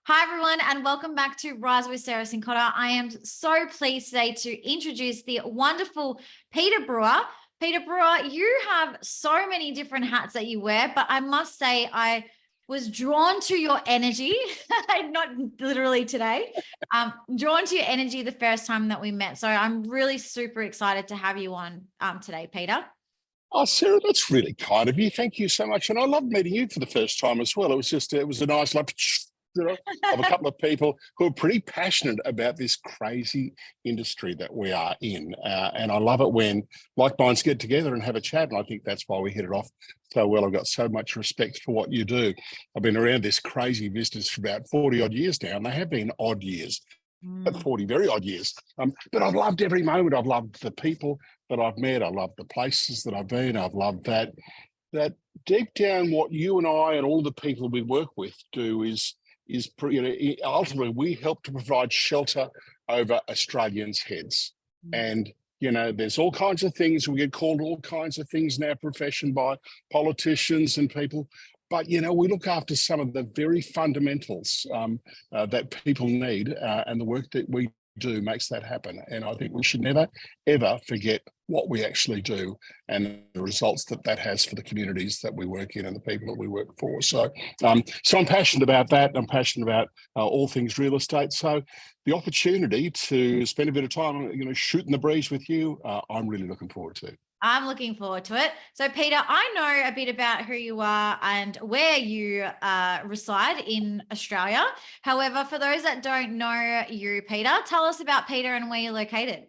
Hi, everyone, and welcome back to Rise with Sarah Sincotta. I am so pleased today to introduce the wonderful Peter Brewer. Peter Brewer, you have so many different hats that you wear, but I must say I was drawn to your energy, not literally today, drawn to your energy the first time that we met. So I'm really super excited to have you on today, Peter. Oh, Sarah, that's really kind of you. Thank you so much. And I love meeting you for the first time as well. It was a nice, like, of a couple of people who are pretty passionate about this crazy industry that we are in. And I love it when like minds get together and have a chat. And I think that's why we hit it off so well. I've got so much respect for what you do. I've been around this crazy business for about 40 odd years now, and they have been odd years. 40 very odd years. But I've loved every moment. I've loved the people that I've met. I love the places that I've been. I've loved that deep down what you and I and all the people we work with do is ultimately we help to provide shelter over Australians' heads. And there's all kinds of things. We get called all kinds of things in our profession by politicians and people. But, we look after some of the very fundamentals that people need, and the work that we do makes that happen. And I think we should never, ever forget what we actually do and the results that has for the communities that we work in and the people that we work for. So I'm passionate about that. I'm passionate about all things real estate. So the opportunity to spend a bit of time, shooting the breeze with you, I'm really looking forward to. I'm looking forward to it. So, Peter, I know a bit about who you are and where you reside in Australia. However, for those that don't know you, Peter, tell us about Peter and where you're located.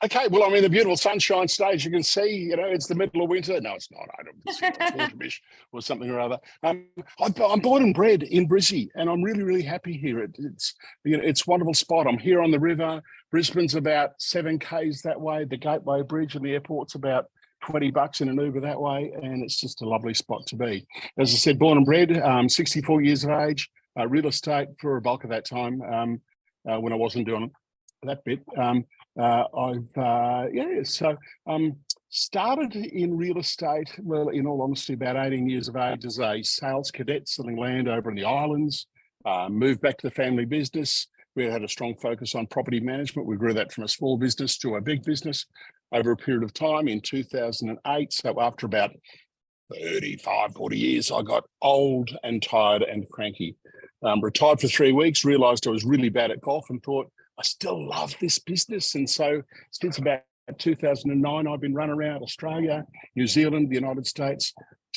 Okay, well, I'm in the beautiful Sunshine State. You can see, it's the middle of winter. No, it's not. I don't see it's autumnish or something or other. I'm born and bred in Brizzy, and I'm really, really happy here. It's a wonderful spot. I'm here on the river. Brisbane's about 7 k's that way. The Gateway Bridge and the airport's about $20 in an Uber that way, and it's just a lovely spot to be. As I said, born and bred, 64 years of age, real estate for a bulk of that time when I wasn't doing that bit. Started in real estate, well, in all honesty, about 18 years of age as a sales cadet selling land over in the islands, moved back to the family business. We had a strong focus on property management. We grew that from a small business to a big business over a period of time in 2008. So after about 35, 40 years, I got old and tired and cranky. Retired for 3 weeks, realized I was really bad at golf and thought, I still love this business. And so since about 2009, I've been running around Australia, New Zealand, the United States,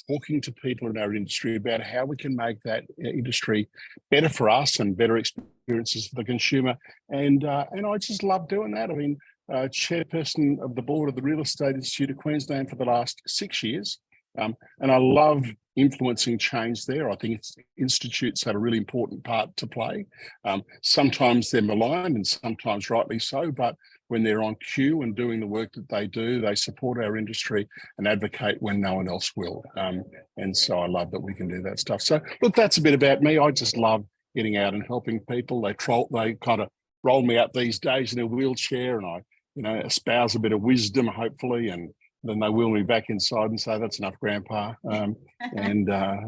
talking to people in our industry about how we can make that industry better for us and better experiences for the consumer. And I just love doing that. I mean, chairperson of the board of the Real Estate Institute of Queensland for the last 6 years. And I love influencing change there. I think institutes have a really important part to play. Sometimes they're maligned and sometimes rightly so, but when they're on cue and doing the work that they do, they support our industry and advocate when no one else will. And so I love that we can do that stuff. So look, that's a bit about me. I just love getting out and helping people. They kind of roll me out these days in a wheelchair, and I espouse a bit of wisdom, hopefully, and then they wheel me back inside and say, that's enough, Grandpa, and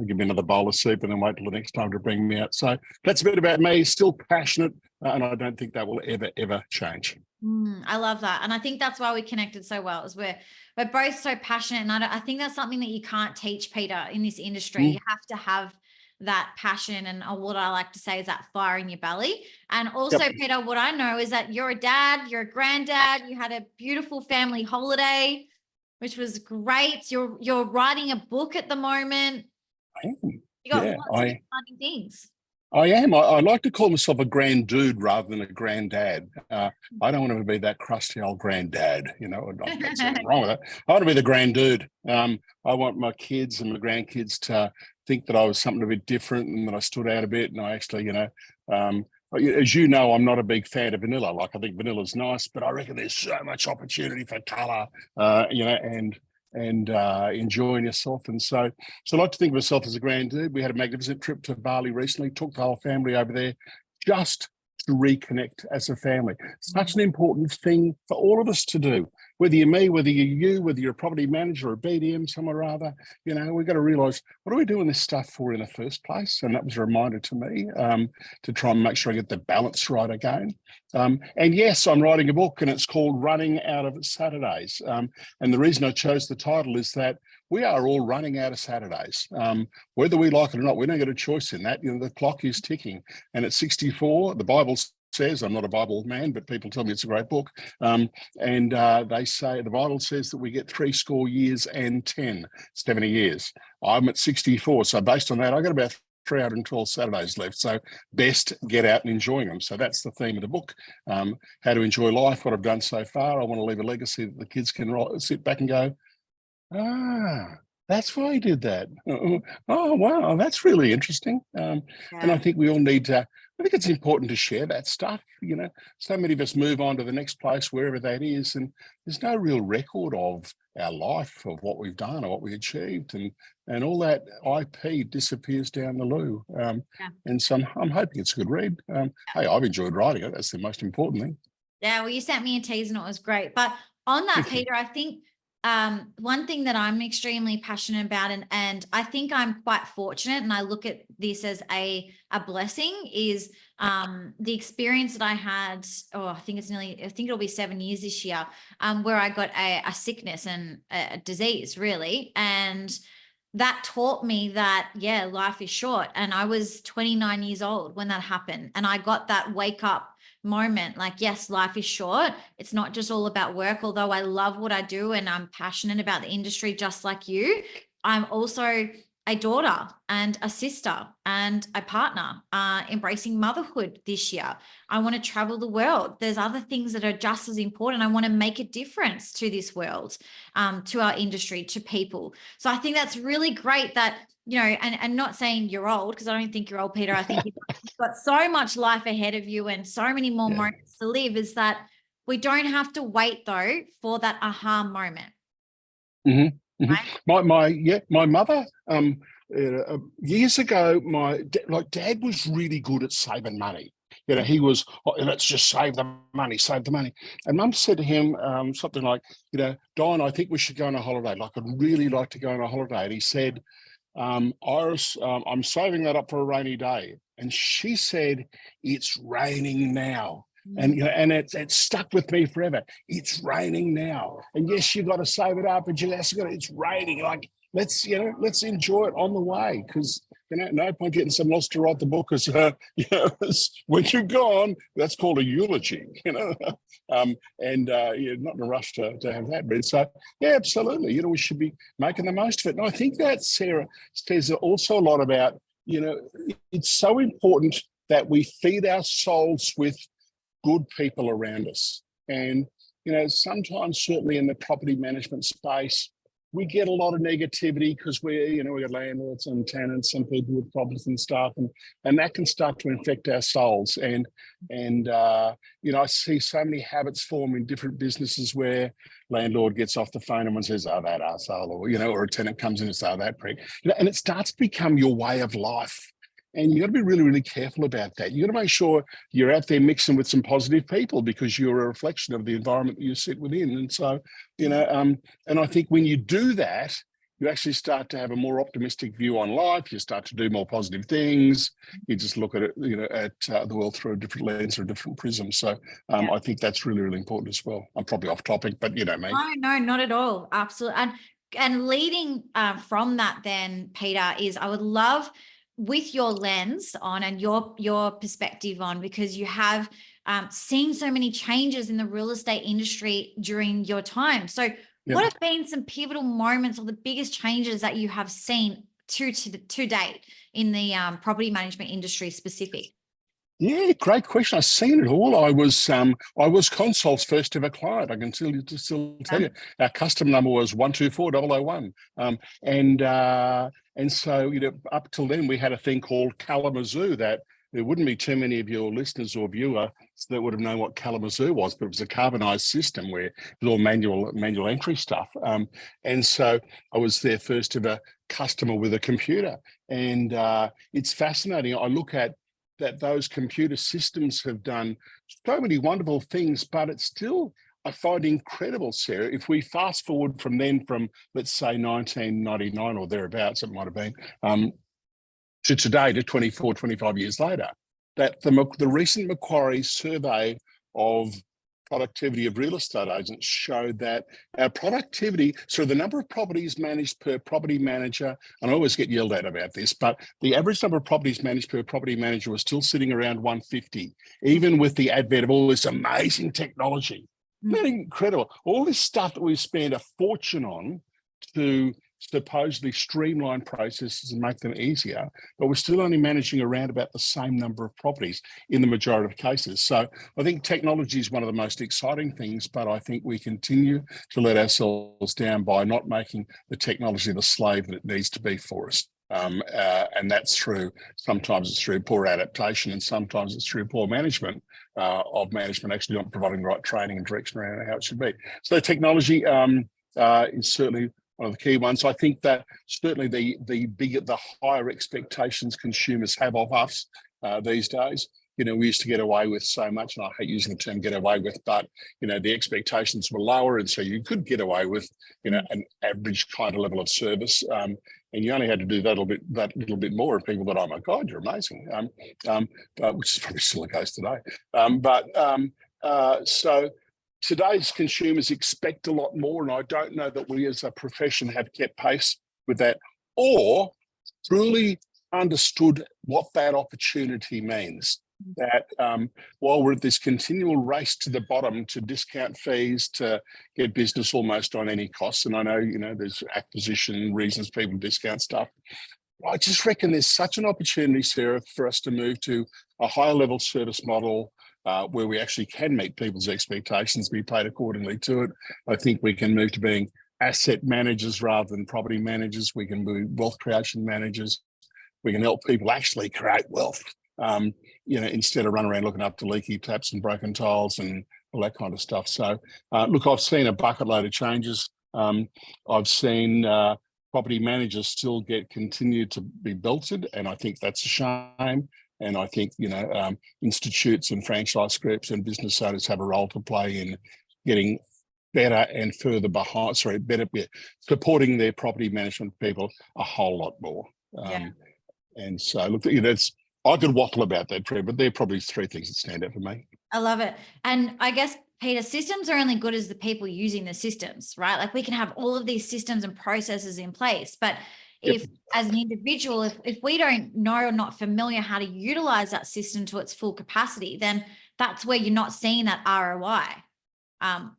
give me another bowl of soup and then wait till the next time to bring me out. So that's a bit about me, still passionate, and I don't think that will ever, ever change. I love that. And I think that's why we connected so well, is we're both so passionate. And I think that's something that you can't teach, Peter, in this industry. You have to have that passion, and what I like to say is that fire in your belly. And also, Peter, what I know is that you're a dad, you're a granddad, you had a beautiful family holiday, which was great. You're writing a book at the moment. I am. You got lots of exciting things. I am. I like to call myself a grand dude rather than a granddad. I don't want to be that crusty old granddad, There's nothing wrong with that. I want to be the grand dude. I want my kids and my grandkids to think that I was something a bit different and that I stood out a bit. And I actually, as you know, I'm not a big fan of vanilla. Like, I think vanilla's nice, but I reckon there's so much opportunity for colour, and enjoying yourself. And so I like to think of myself as a grand dude. We had a magnificent trip to Bali recently, took the whole family over there just to reconnect as a family. Such an important thing for all of us to do. whether you're me, whether you're you, whether you're a property manager or a BDM somewhere or other, we've got to realise, what are we doing this stuff for in the first place? And that was a reminder to me to try and make sure I get the balance right again. And yes, I'm writing a book, and it's called Running Out of Saturdays. And the reason I chose the title is that we are all running out of Saturdays. Whether we like it or not, we don't get a choice in that. The clock is ticking. And at 64, the Bible says, I'm not a Bible man, but people tell me it's a great book. They say, the Bible says that we get 70 years and 70 years. I'm at 64. So based on that, I got about 312 Saturdays left. So best get out and enjoying them. So that's the theme of the book. How to enjoy life, what I've done so far. I want to leave a legacy that the kids can sit back and go, that's why he did that. Oh, wow, that's really interesting. And I think we all need to, I think it's important to share that stuff. So many of us move on to the next place, wherever that is, and there's no real record of our life, of what we've done or what we achieved, and all that IP disappears down the loo. And so I'm hoping it's a good read. Hey, I've enjoyed writing it. That's the most important thing. Yeah, well, you sent me a tease and it was great. But on that, Peter, I think one thing that I'm extremely passionate about, and I think I'm quite fortunate, and I look at this as a blessing, is the experience that I had, I think it'll be 7 years this year, where I got a sickness and a disease, really. And that taught me that, life is short. And I was 29 years old when that happened. And I got that wake up moment, like, yes, life is short. It's not just all about work, although I love what I do and I'm passionate about the industry just like you. I'm also a daughter and a sister and a partner, embracing motherhood this year. I want to travel the world. There's other things that are just as important. I want to make a difference to this world, to our industry, to people. So I think that's really great that, and not saying you're old, because I don't think you're old, Peter. I think you've got so much life ahead of you and so many more moments to live, is that we don't have to wait, though, for that aha moment. Mm-hmm. Mm-hmm. Right? My mother, years ago, Dad was really good at saving money. He was, let's just save the money. And Mum said to him something like, Don, I think we should go on a holiday. Like, I'd really like to go on a holiday. And he said, Iris, I'm saving that up for a rainy day. And she said, it's raining now. And it's stuck with me forever. It's raining now. And yes, you've got to save it up, and it's raining. Like, let's enjoy it on the way, because no point getting someone else to write the book, because when you're gone, that's called a eulogy. Not in a rush to have that read. So absolutely, we should be making the most of it. And I think that Sarah says also a lot about, it's so important that we feed our souls with good people around us. And sometimes, certainly in the property management space, we get a lot of negativity because we got landlords and tenants and people with problems and stuff, and that can start to infect our souls. And I see so many habits form in different businesses where landlord gets off the phone and says, "Oh, that arsehole," or a tenant comes in and says, "Oh, that prick," and it starts to become your way of life. And you got to be really, really careful about that. You got to make sure you're out there mixing with some positive people, because you're a reflection of the environment that you sit within. And so, and I think when you do that, you actually start to have a more optimistic view on life. You start to do more positive things. You just look at it, at the world through a different lens or a different prism. So I think that's really, really important as well. I'm probably off topic, but me. No, not at all. Absolutely. And leading from that then, Peter, is I would love, with your lens on and your perspective on, because you have seen so many changes in the real estate industry during your time. So what have been some pivotal moments or the biggest changes that you have seen to date in the property management industry specific? Yeah, great question. I've seen it all. I was Consul's first ever client. I can still tell you. Our customer number was 124001. And so, up till then, we had a thing called Kalamazoo that there wouldn't be too many of your listeners or viewers that would have known what Kalamazoo was, but it was a carbonized system where it was all manual entry stuff. And so I was their first ever customer with a computer. And it's fascinating. I look at that those computer systems have done so many wonderful things, but it's still, I find incredible, Sarah, if we fast forward from then, from let's say 1999 or thereabouts, it might have been, to today, to 24, 25 years later, that the recent Macquarie survey of productivity of real estate agents showed that our productivity, so the number of properties managed per property manager, and I always get yelled at about this, but the average number of properties managed per property manager was still sitting around 150, even with the advent of all this amazing technology. Isn't that incredible? All this stuff that we've spent a fortune on to supposedly streamline processes and make them easier, but we're still only managing around about the same number of properties in the majority of cases. So I think technology is one of the most exciting things, but I think we continue to let ourselves down by not making the technology the slave that it needs to be for us. And that's sometimes it's through poor adaptation, and sometimes it's through poor management of management actually not providing the right training and direction around how it should be. So technology is certainly one of the key ones. I think that certainly the higher expectations consumers have of us these days. We used to get away with so much, and I hate using the term get away with, but, the expectations were lower. And so you could get away with, an average kind of level of service. And you only had to do that little bit more, and people thought, oh my God, you're amazing. Which is probably still the case today. So today's consumers expect a lot more, and I don't know that we as a profession have kept pace with that or truly understood what that opportunity means. That while we're at this continual race to the bottom to discount fees to get business almost on any cost, and I know, there's acquisition reasons people discount stuff, I just reckon there's such an opportunity, Sarah, for us to move to a higher level service model where we actually can meet people's expectations, be paid accordingly to it. I think we can move to being asset managers rather than property managers. We can be wealth creation managers. We can help people actually create wealth, instead of running around looking up to leaky taps and broken tiles and all that kind of stuff. So, look, I've seen a bucket load of changes. I've seen property managers still continue to be belted, and I think that's a shame. And I think, institutes and franchise groups and business owners have a role to play in getting better and further behind, supporting their property management people a whole lot more. And so, look, I could waffle about that, Trev, but there are probably three things that stand out for me. I love it. And I guess, Peter, systems are only good as the people using the systems, right? Like we can have all of these systems and processes in place, but if as an individual, if we don't know or not familiar how to utilize that system to its full capacity, then that's where you're not seeing that ROI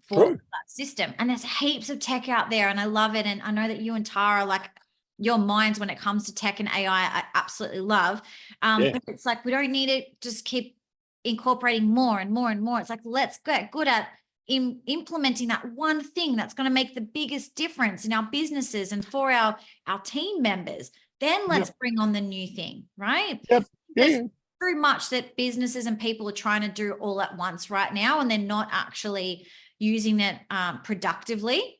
for that system. And there's heaps of tech out there, and I love it. And I know that you and Tara, like, your minds when it comes to tech and AI, I absolutely love. But it's like, we don't need to just keep incorporating more and more and more. It's like, let's get good at implementing that one thing that's going to make the biggest difference in our businesses and for our team members. Then let's bring on the new thing, right? There's too much that businesses and people are trying to do all at once right now, and they're not actually using it productively.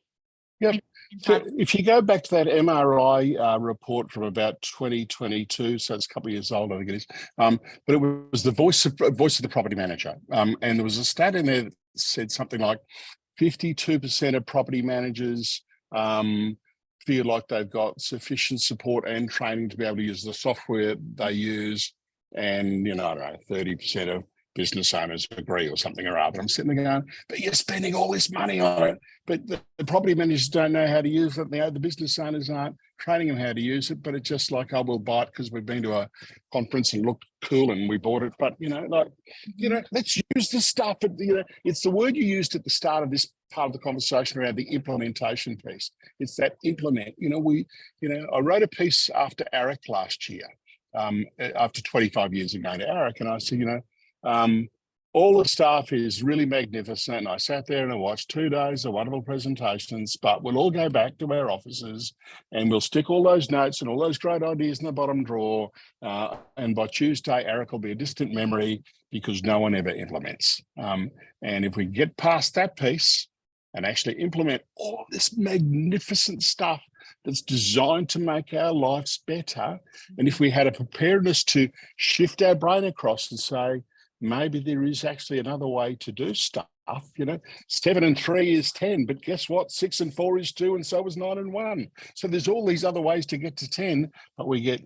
So if you go back to that MRI report from about 2022, so it's a couple of years old, I think it is, but it was the voice of the property manager. And there was a stat in there that said something like 52% of property managers feel like they've got sufficient support and training to be able to use the software they use. And, I don't know, 30% of business owners agree or something or other. I'm sitting there going, but you're spending all this money on it. But the property managers don't know how to use it. The business owners aren't training them how to use it. But it's just like, oh, we'll buy it because we've been to a conference and looked cool and we bought it. But, let's use the stuff. It's the word you used at the start of this part of the conversation around the implementation piece. It's that implement. I wrote a piece after ARIC last year, after 25 years of going to ARIC, and I said, all the stuff is really magnificent. And I sat there and I watched 2 days of wonderful presentations, but we'll all go back to our offices and we'll stick all those notes and all those great ideas in the bottom drawer. And by Tuesday, ARIC will be a distant memory because no one ever implements. And if we get past that piece and actually implement all this magnificent stuff that's designed to make our lives better, and if we had a preparedness to shift our brain across and say, maybe there is actually another way to do stuff, tough, 7 and 3 is 10, but guess what? 6 and 4 is 2, and so is 9 and 1. So there's all these other ways to get to 10, but we get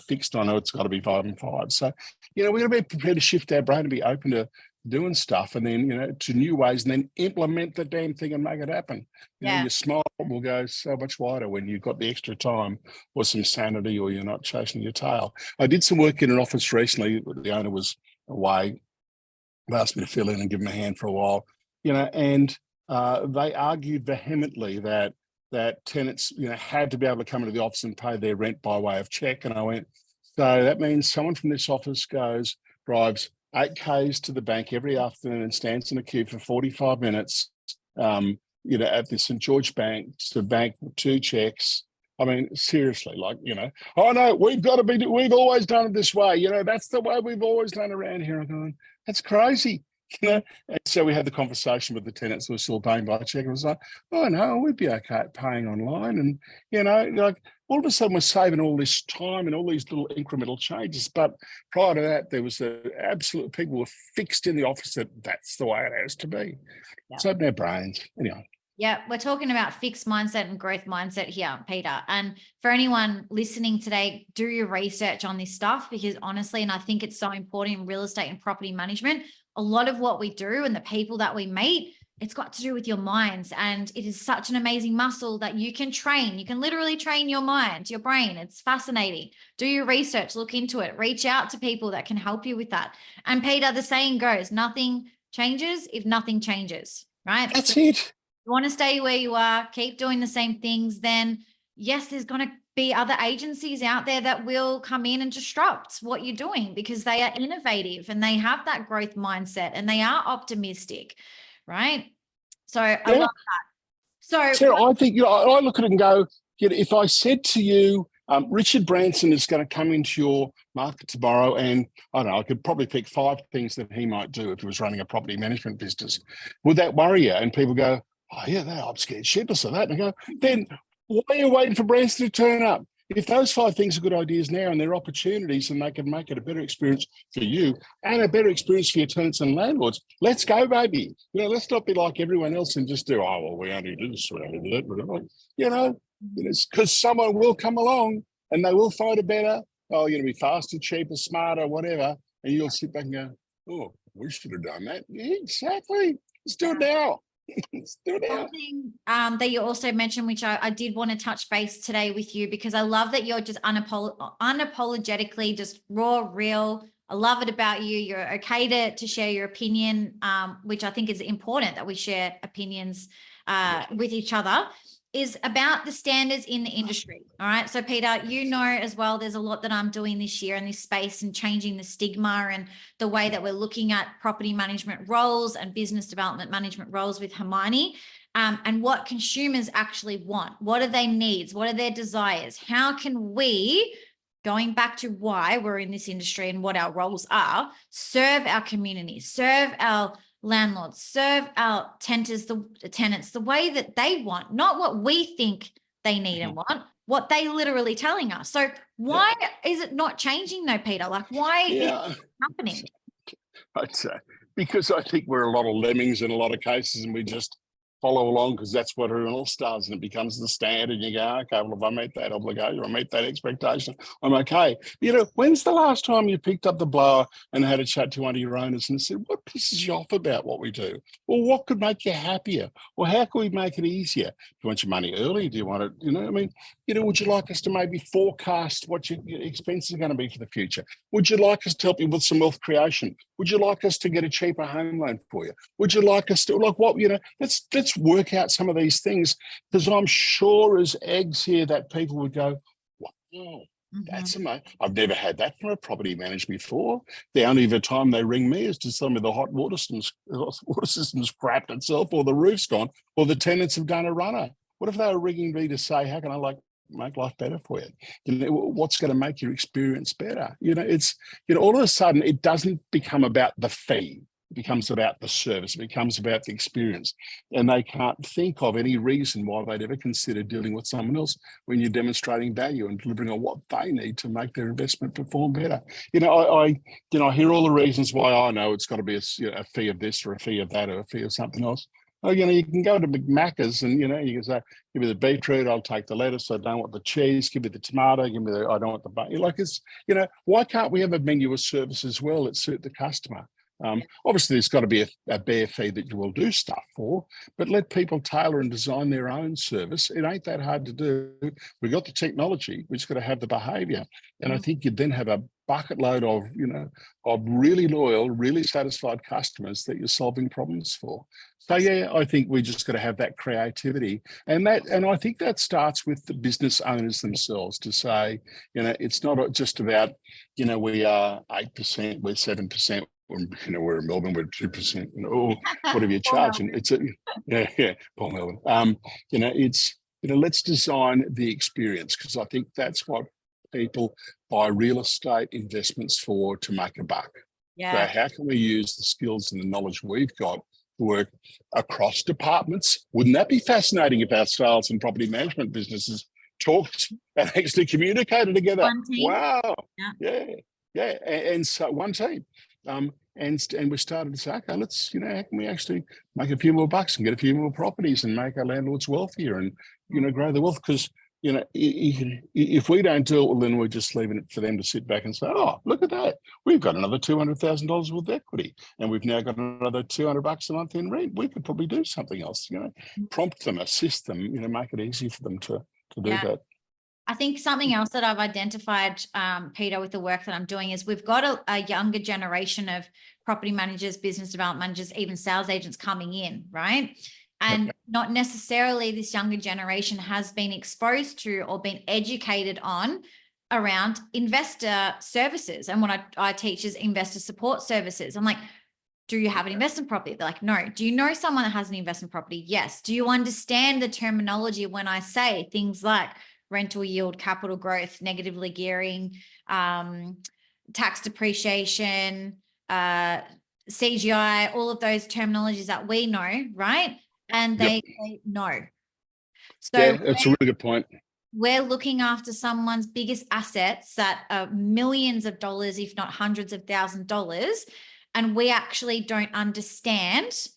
fixed on, it's got to be 5 and 5. So, we're going to be prepared to shift our brain and be open to doing stuff, and then, to new ways, and then implement the damn thing and make it happen. Your smile will go so much wider when you've got the extra time or some sanity, or you're not chasing your tail. I did some work in an office recently. The owner was away. They asked me to fill in and give them a hand for a while, and they argued vehemently that tenants, had to be able to come into the office and pay their rent by way of check. And I went, so that means someone from this office drives 8 Ks to the bank every afternoon and stands in a queue for 45 minutes, at the St. George Bank to bank 2 checks. I mean, seriously, oh no, we've always done it this way. That's the way we've always done around here. I'm going, that's crazy. And so we had the conversation with the tenants who were still paying by check. And it was like, oh no, we'd be okay at paying online. And, all of a sudden we're saving all this time and all these little incremental changes. But prior to that, there was people were fixed in the office that that's the way it has to be. Yeah. It's open our brains. Anyway. Yeah, we're talking about fixed mindset and growth mindset here, Peter. And for anyone listening today, do your research on this stuff, because honestly, and I think it's so important in real estate and property management, a lot of what we do and the people that we meet, it's got to do with your minds. And it is such an amazing muscle that you can train. You can literally train your mind, your brain. It's fascinating. Do your research, look into it, reach out to people that can help you with that. And Peter, the saying goes, nothing changes if nothing changes, right? That's it. You want to stay where you are, keep doing the same things, then yes, there's going to be other agencies out there that will come in and disrupt what you're doing, because they are innovative and they have that growth mindset and they are optimistic, right? So I love that. So Sarah, I think, I look at it and go, if I said to you, Richard Branson is going to come into your market tomorrow, and I don't know, I could probably pick 5 things that he might do if he was running a property management business. Would that worry you? And people go, oh yeah, I'm scared shitless of that. And I go, then why are you waiting for Branson to turn up? If those 5 things are good ideas now and they're opportunities and they can make it a better experience for you and a better experience for your tenants and landlords, let's go, baby. Let's not be like everyone else and just do, oh, well, we only do this, we only do that. It's because someone will come along and they will find it better. Oh, you're going to be faster, cheaper, smarter, whatever. And you'll sit back and go, oh, we should have done that. Yeah, exactly. Let's do it now. Something that you also mentioned, which I did want to touch base today with you, because I love that you're just unapologetically just raw, real. I love it about you. You're okay to share your opinion, which I think is important that we share opinions with each other, is about the standards in the industry. All right. So Peter, as well, there's a lot that I'm doing this year in this space and changing the stigma and the way that we're looking at property management roles and business development management roles with Hermione, and what consumers actually want. What are their needs? What are their desires? How can we, going back to why we're in this industry and what our roles are, serve our community, serve our landlords, serve our tenants the way that they want, not what we think they need and want, what they literally telling us. So why is it not changing though, Peter? Why is it happening? I'd say because I think we're a lot of lemmings in a lot of cases, and we just follow along because that's what everyone else does, and it becomes the standard. And you go, okay, well, if I meet that obligation, I meet that expectation, I'm okay. When's the last time you picked up the blower and had a chat to one of your owners and said, what pisses you off about what we do? Or what could make you happier? Or how can we make it easier? Do you want your money early? Do you want it, would you like us to maybe forecast what your expenses are going to be for the future? Would you like us to help you with some wealth creation? Would you like us to get a cheaper home loan for you? Would you like us to, let's work out some of these things, because I'm sure as eggs here that people would go, wow, that's amazing. I've never had that from a property manager before. The only other time they ring me is to tell me the hot water system's crapped itself, or the roof's gone, or the tenants have done a runner. What if they were ringing me to say, how can I make life better for you? What's going to make your experience better? It's all of a sudden it doesn't become about the fee. It becomes about the service. It becomes about the experience. And they can't think of any reason why they'd ever consider dealing with someone else when you're demonstrating value and delivering on what they need to make their investment perform better. I hear all the reasons why. I know it's got to be a fee of this or a fee of that or a fee of something else. Oh, you can go to Macca's and, you can say, give me the beetroot, I'll take the lettuce, I don't want the cheese, give me the tomato, I don't want the butter. Why can't we have a menu of service as well that suit the customer? Obviously, there's got to be a bare fee that you will do stuff for, but let people tailor and design their own service. It ain't that hard to do. We've got the technology, we've just got to have the behaviour. And I think you'd then have a bucket load of really loyal, really satisfied customers that you're solving problems for. So yeah, I think we just got to have that creativity, and I think that starts with the business owners themselves to say, it's not just about, we are 8%, we're 7%. We're in Melbourne, we're 2%, whatever you charge. And it's Paul Melbourne. Let's design the experience, because I think that's what people buy real estate investments for, to make a buck. Yeah. So how can we use the skills and the knowledge we've got to work across departments? Wouldn't that be fascinating if our sales and property management businesses talked and actually communicated together? One team. Wow. Yeah. And so one team. And we started to say, okay, let's, how can we actually make a few more bucks and get a few more properties and make our landlords wealthier and, grow the wealth? Because, if we don't do it, well, then we're just leaving it for them to sit back and say, oh, look at that. We've got another $200,000 worth of equity, and we've now got another $200 a month in rent. We could probably do something else, prompt them, assist them, make it easy for them to do that. I think something else that I've identified, Peter, with the work that I'm doing is we've got a younger generation of property managers, business development managers, even sales agents coming in, right? And not necessarily this younger generation has been exposed to or been educated on around investor services. And what I teach is investor support services. I'm like, do you have an investment property? They're like, no. Do you know someone that has an investment property? Yes. Do you understand the terminology when I say things like rental yield, capital growth, negatively gearing, tax depreciation, CGI, all of those terminologies that we know, right? And they know. So it's a really good point. We're looking after someone's biggest assets that are millions of dollars, if not hundreds of thousands of dollars, and we actually don't understand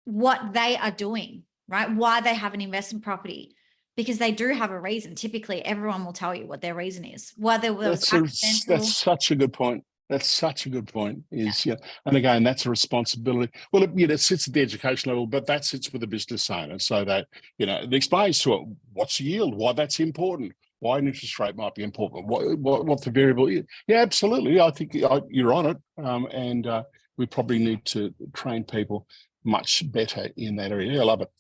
what they are doing, right? Why they have an investment property. Because they do have a reason. Typically, everyone will tell you what their reason is. That's such a good point. That's such a good point. And again, that's a responsibility. Well, it sits at the education level, but that sits with the business owner, so that it explains to it what's the yield, why that's important, why an interest rate might be important, what the variable is. Yeah, absolutely. I think you're on it, and we probably need to train people much better in that area. I love it.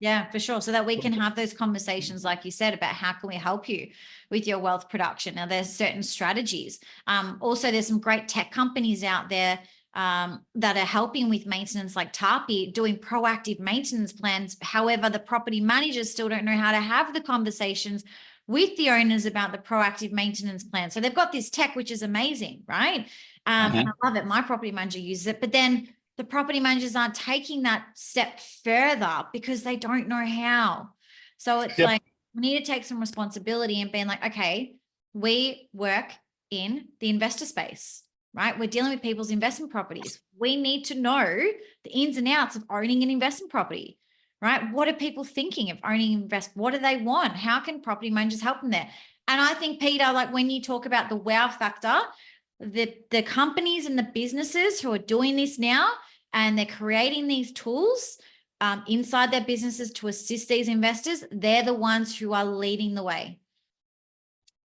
Yeah, for sure. So that we can have those conversations, like you said, about how can we help you with your wealth production. Now, there's certain strategies. Also, there's some great tech companies out there that are helping with maintenance, like Tarpy, doing proactive maintenance plans. However, the property managers still don't know how to have the conversations with the owners about the proactive maintenance plan. So they've got this tech, which is amazing, right? And I love it. My property manager uses it, but then the property managers aren't taking that step further because they don't know how. So it's like, we need to take some responsibility and being like, okay, we work in the investor space, right? We're dealing with people's investment properties. We need to know the ins and outs of owning an investment property, right? What are people thinking of owning what do they want? How can property managers help them there? And I think, Peter, like when you talk about the wow factor, the companies and the businesses who are doing this now, and they're creating these tools inside their businesses to assist these investors, they're the ones who are leading the way.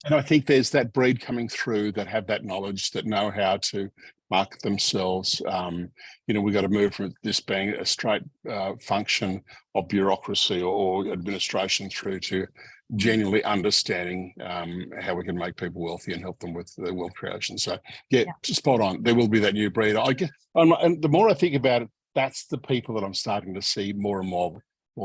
And I think there's that breed coming through that have that knowledge, that know how to market themselves. We've got to move from this being a straight function of bureaucracy or administration through to genuinely understanding how we can make people wealthy and help them with their wealth creation. So spot on. There will be that new breed. And the more I think about it, that's the people that I'm starting to see more and more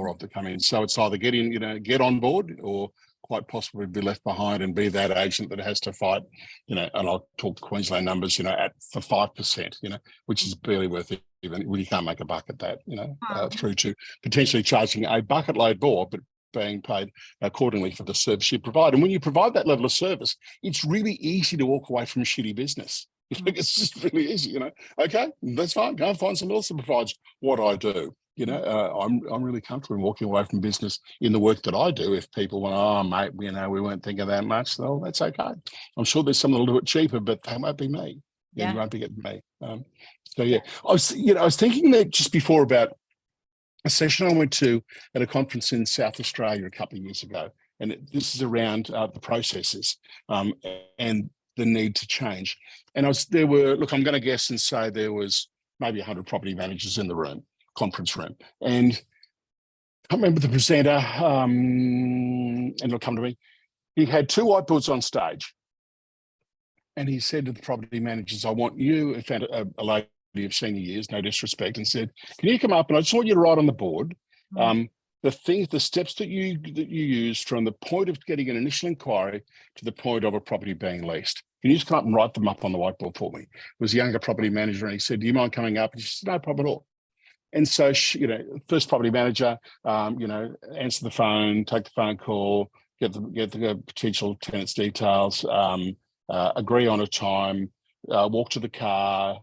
of that come in. So it's either get on board, or quite possibly be left behind and be that agent that has to fight, and I'll talk Queensland numbers, for 5%, which is barely worth even, well, you can't make a buck at that, Oh, through to potentially charging a bucket load more, but being paid accordingly for the service you provide. And when you provide that level of service, it's really easy to walk away from a shitty business. It's just really easy, Okay, that's fine. Go and find someone else that provides what I do. I'm really comfortable in walking away from business in the work that I do. If people want, oh mate, we weren't thinking that much, well, that's okay. I'm sure there's someone that'll do it cheaper, but they won't be me. yeah. You won't be getting me. So yeah, I was thinking that just before about a session I went to at a conference in South Australia a couple of years ago, and this is around the processes and the need to change. And I'm going to guess and say there was maybe 100 property managers in the room, conference room, and I can't remember the presenter, and it'll come to me. He had 2 whiteboards on stage, and he said to the property managers, I want you, in fact, a lady of senior years, no disrespect, and said, can you come up and I just want you to write on the board the steps that you use from the point of getting an initial inquiry to the point of a property being leased. Can you just come up and write them up on the whiteboard for me? It was a younger property manager, and he said, do you mind coming up? And she said, no problem at all. And so, first property manager, answer the phone, take the phone call, get the potential tenant's details, agree on a time, walk to the car,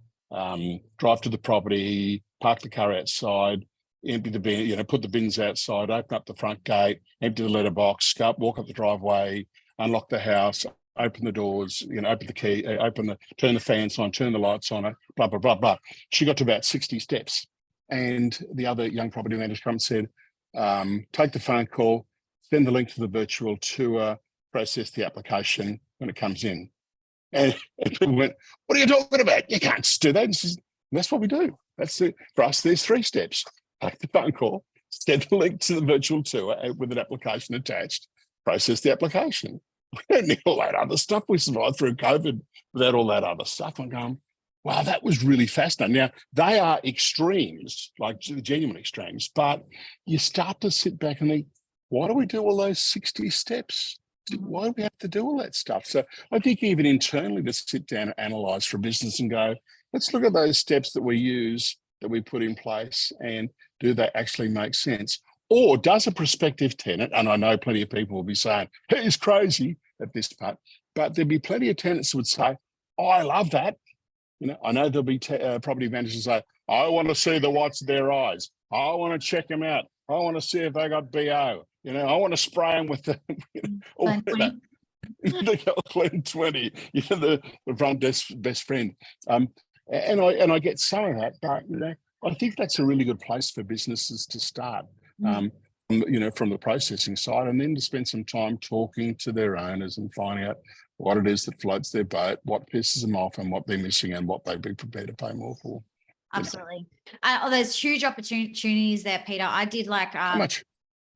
drive to the property, park the car outside, empty the bin, put the bins outside, open up the front gate, empty the letterbox, go up, walk up the driveway, unlock the house, open the doors, open the key, turn the fans on, turn the lights on, blah, blah, blah, blah. She got to about 60 steps. And the other young property manager come and said, take the phone call, send the link to the virtual tour, process the application when it comes in. And people went, what are you talking about? You can't just do that. And says, that's what we do. That's it. For us, there's 3 steps. Take the phone call, send the link to the virtual tour with an application attached, process the application. We don't need all that other stuff. We survived through COVID without all that other stuff. I'm going, wow, that was really fascinating. Now, they are extremes, like genuine extremes, but you start to sit back and think, why do we do all those 60 steps? Why do we have to do all that stuff? So I think even internally to sit down and analyse for a business and go, let's look at those steps that we use, that we put in place, and do they actually make sense? Or does a prospective tenant, and I know plenty of people will be saying, he's crazy at this part, but there'll be plenty of tenants who would say, oh, I love that. I know there'll be property managers say, I want to see the whites of their eyes. I want to check them out. I want to see if they got BO. I want to spray them with the Clean 20, the front desk best friend. And I get some of that, but I think that's a really good place for businesses to start. From the processing side, and then to spend some time talking to their owners and finding out what it is that floats their boat, what pisses them off, and what they're missing, and what they'd be prepared to pay more for. Absolutely. There's huge opportunities there, Peter. I did How much?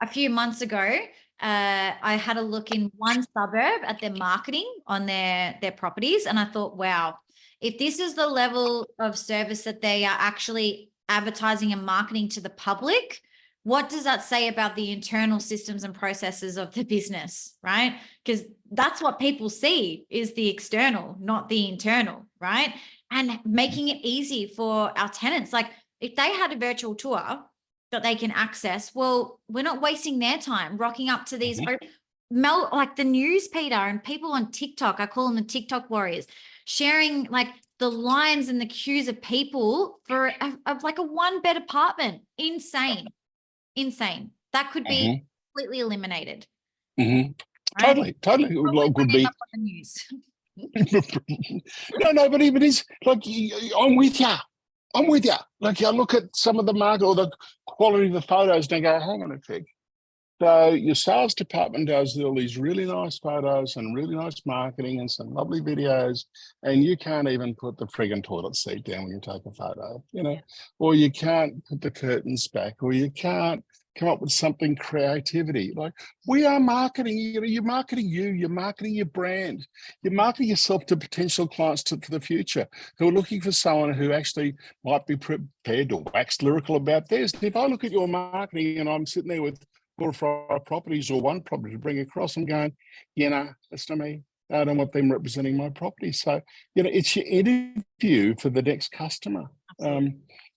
a few months ago. I had a look in one suburb at their marketing on their properties, and I thought, wow, if this is the level of service that they are actually advertising and marketing to the public, what does that say about the internal systems and processes of the business, right? Because that's what people see is the external, not the internal, right? And making it easy for our tenants. Like if they had a virtual tour that they can access, well, we're not wasting their time rocking up to these, like the news, Peter, and people on TikTok, I call them the TikTok warriors, sharing like the lines and the queues of people for like a 1-bed apartment. Insane. That could be completely eliminated. Right? Totally. Probably Could be. up on the news. No, but even is like, I'm with you. Like I look at some of the market or the quality of the photos and I go, hang on a sec. So your sales department does all these really nice photos and really nice marketing and some lovely videos, and you can't even put the friggin' toilet seat down when you take a photo, or you can't put the curtains back, or you can't come up with something creativity. Like we are marketing, you're marketing you're marketing your brand, you're marketing yourself to potential clients for the future who are looking for someone who actually might be prepared to wax lyrical about theirs. If I look at your marketing and I'm sitting there with 4 or 5 properties or 1 property to bring across, I'm going, that's not me. I don't want them representing my property. So, it's your interview for the next customer.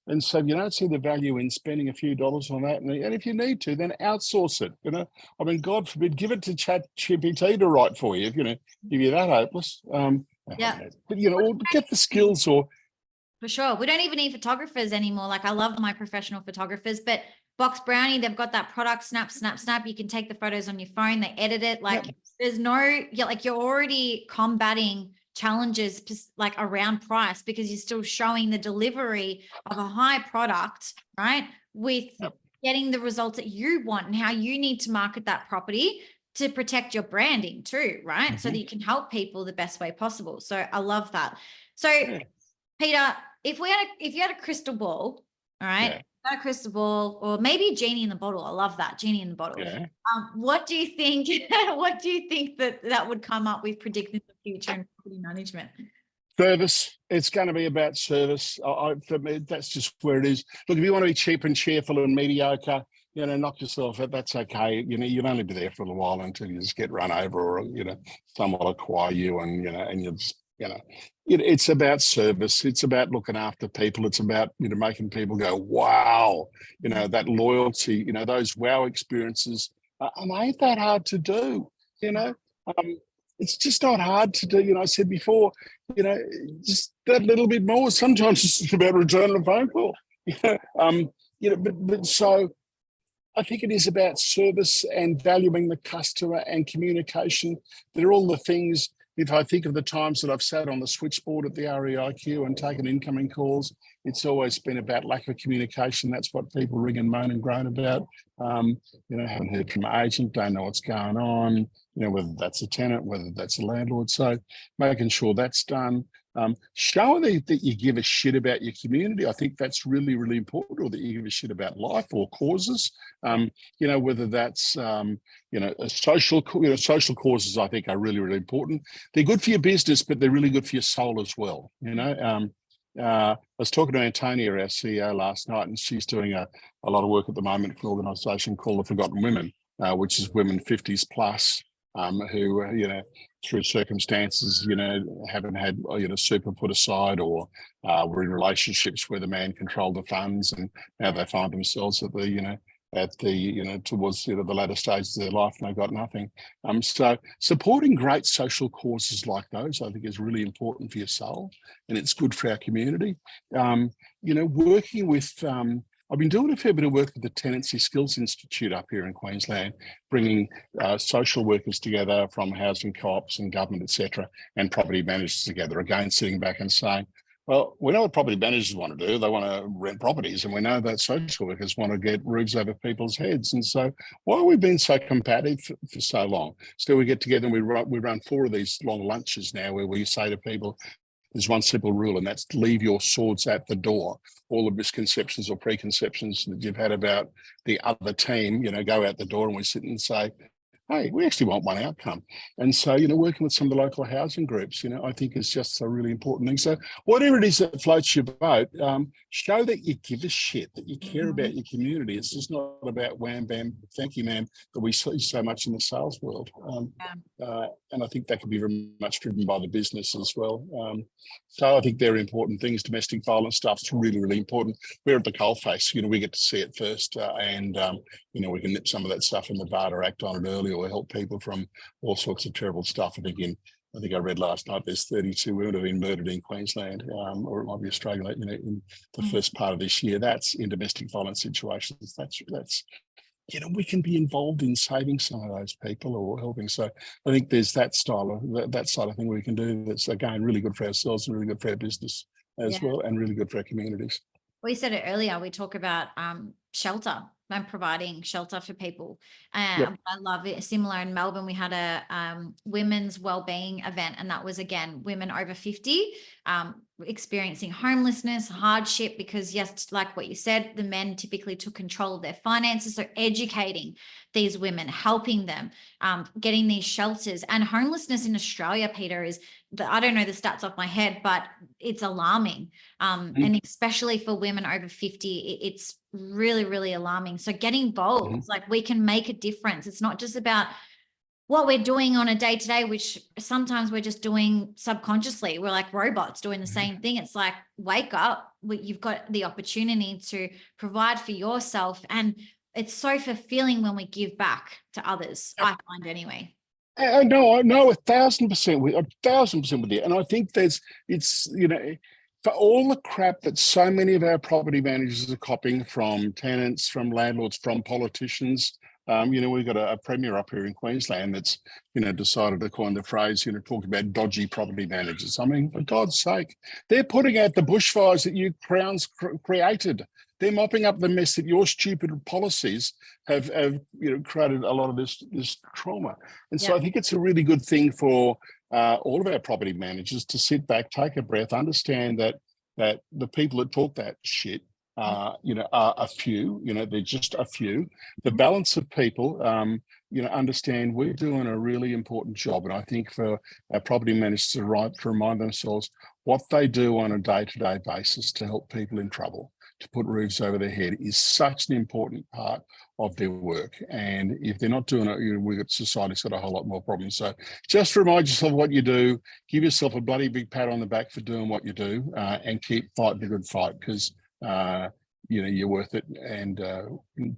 And so if you don't see the value in spending a few dollars on that, and if you need to, then outsource it. I mean, God forbid, give it to ChatGPT to write for you. If you're that hopeless. Yeah. But or get the skills or. For sure. We don't even need photographers anymore. Like, I love my professional photographers, but Box Brownie, they've got that product, snap, snap, snap. You can take the photos on your phone. They edit it. Like, there's no, you're already combating challenges like around price, because you're still showing the delivery of a high product, right? With getting the results that you want and how you need to market that property to protect your branding too, right? So that you can help people the best way possible. So I love that. So Peter, if you had a crystal ball, all right, not a crystal ball, or maybe a genie in the bottle. I love that, genie in the bottle. Yeah. What do you think? What do you think that would come up with predicting the future in property management? Service. It's going to be about service. For me, that's just where it is. Look, if you want to be cheap and cheerful and mediocre, knock yourself out. That's okay. You'll only be there for a little while until you just get run over, or someone will acquire you, and and you just it's about service. It's about looking after people. It's about making people go, wow. That loyalty. Those wow experiences. Ain't that hard to do? It's just not hard to do. I said before, just that little bit more. Sometimes it's just about returning a phone call. But so I think it is about service and valuing the customer and communication. They're all the things. If I think of the times that I've sat on the switchboard at the REIQ and taken incoming calls, it's always been about lack of communication. That's what people ring and moan and groan about. Haven't heard from an agent, don't know what's going on, whether that's a tenant, whether that's a landlord. So making sure that's done. Show that you give a shit about your community. I think that's really, really important, or that you give a shit about life or causes. Whether that's social causes, I think are really, really important. They're good for your business, but they're really good for your soul as well. I was talking to Antonia, our CEO, last night, and she's doing a lot of work at the moment for an organisation called the Forgotten Women, which is women 50s plus, who through circumstances haven't had super put aside, or were in relationships where the man controlled the funds, and now they find themselves at the towards the latter stages of their life, and they've got nothing. So supporting great social causes like those, I think, is really important for your soul, and it's good for our community. Working with I've been doing a fair bit of work with the Tenancy Skills Institute up here in Queensland, bringing social workers together from housing co-ops and government, etc., and property managers together. Again, sitting back and saying, well, we know what property managers want to do. They want to rent properties, and we know that social workers want to get roofs over people's heads. And so why have we been so combative for so long? Still, we get together and we run 4 of these long lunches now, where we say to people, there's one simple rule, and that's leave your swords at the door. All the misconceptions or preconceptions that you've had about the other team, go out the door, and we sit and say, hey, we actually want one outcome. And so, working with some of the local housing groups, I think is just a really important thing. So whatever it is that floats your boat, show that you give a shit, that you care about your community. It's just not about wham, bam, thank you, ma'am, that we see so much in the sales world. And I think that can be very much driven by the business as well. So I think they're important things. Domestic violence stuff is really, really important. We're at the coalface, we get to see it first, and we can nip some of that stuff in the bud or act on it early, or help people from all sorts of terrible stuff. I think I read last night there's 32 women who have been murdered in Queensland, or it might be Australia, in the first part of this year. That's in domestic violence situations. That's we can be involved in saving some of those people or helping. So I think there's that side of thing we can do that's, again, really good for ourselves and really good for our business as well, and really good for our communities. We said it earlier, we talk about shelter and providing shelter for people. I love it. Similar in Melbourne, we had a women's wellbeing event, and that was, again, women over 50 experiencing homelessness, hardship, because yes, like what you said, the men typically took control of their finances. So educating these women, helping them, getting these shelters. And homelessness in Australia, Peter, I don't know the stats off my head, but it's alarming. And especially for women over 50, it's really, really alarming. So get involved, like we can make a difference. It's not just about what we're doing on a day-to-day, which sometimes we're just doing subconsciously. We're like robots doing the same thing. It's like, wake up. You've got the opportunity to provide for yourself. And it's so fulfilling when we give back to others, I find anyway. I know 1,000% with 1,000% with you. And I think it's, for all the crap that so many of our property managers are copying from tenants, from landlords, from politicians. We've got a premier up here in Queensland that's, decided to coin the phrase, talk about dodgy property managers. I mean, for God's sake, they're putting out the bushfires that you Crowns created. They're mopping up the mess that your stupid policies have created a lot of this trauma. And so I think it's a really good thing for all of our property managers to sit back, take a breath, understand that the people that talk that shit are a few, they're just a few. The balance of people, understand we're doing a really important job. And I think for our property managers to remind themselves what they do on a day-to-day basis to help people in trouble, to put roofs over their head, is such an important part of their work. And if they're not doing it, we've got society's got a whole lot more problems. So just remind yourself what you do, give yourself a bloody big pat on the back for doing what you do, and keep fighting the good fight, because you're worth it. And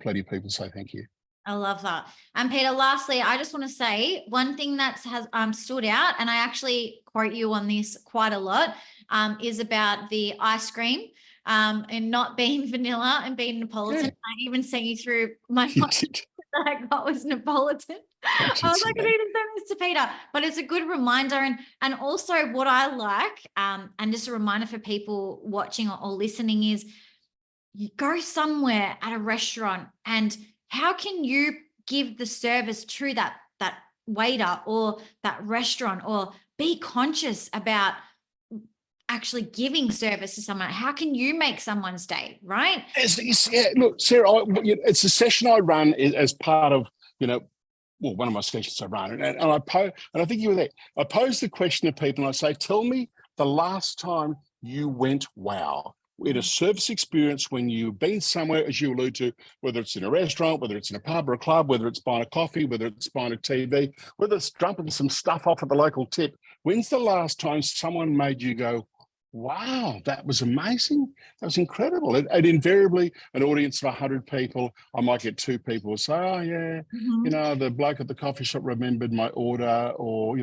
plenty of people say thank you. I love that. And Peter, lastly, I just want to say one thing that has stood out, and I actually quote you on this quite a lot, is about the ice cream and not being vanilla and being Napolitan. Yeah. I even sent you through my that I got was Napolitan. I was like, I need to send this to Peter, but it's a good reminder. And also what I like, and just a reminder for people watching or listening, is you go somewhere at a restaurant, and how can you give the service to that waiter or that restaurant, or be conscious about actually giving service to someone? How can you make someone's day, right? Look, Sarah, it's a session I run as part of, one of my sessions I run, and I think you were there. I pose the question to people and I say, tell me the last time you went wow. We had a service experience when you've been somewhere, as you allude to, whether it's in a restaurant, whether it's in a pub or a club, whether it's buying a coffee, whether it's buying a TV, whether it's dumping some stuff off at the local tip. When's the last time someone made you go, wow, that was amazing? That was incredible. And invariably, an audience of 100 people, I might get 2 people who say, oh, yeah, the bloke at the coffee shop remembered my order, or,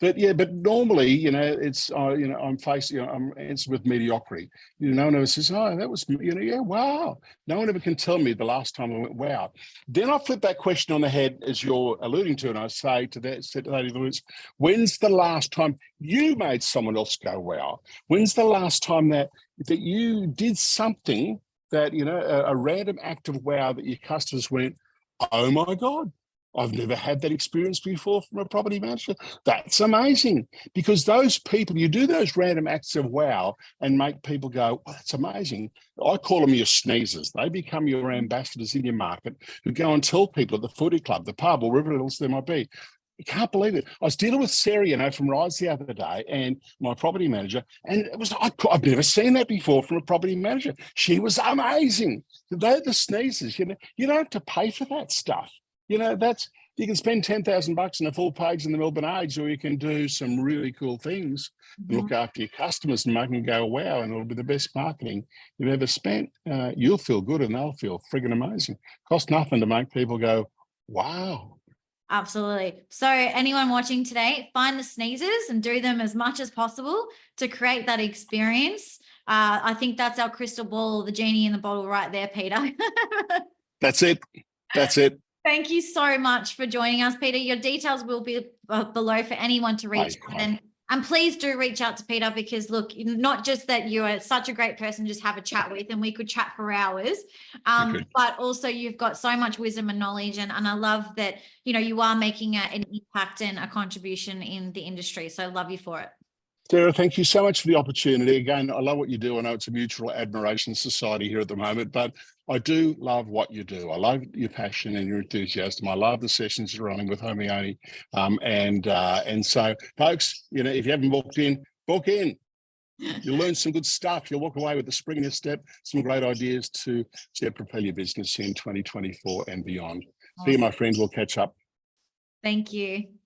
but normally, it's, I'm facing, I'm answered with mediocrity. No one ever says, oh, that was, wow. No one ever can tell me the last time I went, wow. Then I flip that question on the head, as you're alluding to, and I say to that, when's the last time you made someone else go, wow? When's the last time that you did something that, a random act of wow that your customers went, oh my God, I've never had that experience before from a property manager. That's amazing. Because those people, you do those random acts of wow and make people go, well, that's amazing. I call them your sneezers. They become your ambassadors in your market who go and tell people at the footy club, the pub, or wherever else there might be. You can't believe it. I was dealing with Sarah, from Rise the other day, and my property manager, and it was, I've never seen that before from a property manager. She was amazing. They're the sneezers. You don't have to pay for that stuff. You can spend $10,000 in a full page in the Melbourne Age, or you can do some really cool things and look after your customers and make them go, wow, and it'll be the best marketing you've ever spent. You'll feel good and they'll feel friggin' amazing. Cost nothing to make people go, wow. Absolutely. So anyone watching today, find the sneezers and do them as much as possible to create that experience. I think that's our crystal ball, the genie in the bottle right there, Peter. That's it. Thank you so much for joining us, Peter. Your details will be below for anyone to reach out. And please do reach out to Peter, because look, not just that you are such a great person to just have a chat with, and we could chat for hours, but also you've got so much wisdom and knowledge. And I love that, you are making an impact and a contribution in the industry. So I love you for it. Sarah, thank you so much for the opportunity. Again, I love what you do. I know it's a mutual admiration society here at the moment, but I do love what you do. I love your passion and your enthusiasm. I love the sessions you're running with Homione. And so, folks, if you haven't booked in, book in. You'll learn some good stuff. You'll walk away with a spring in your step, some great ideas to propel your business in 2024 and beyond. See you, my friend. We'll catch up. Thank you.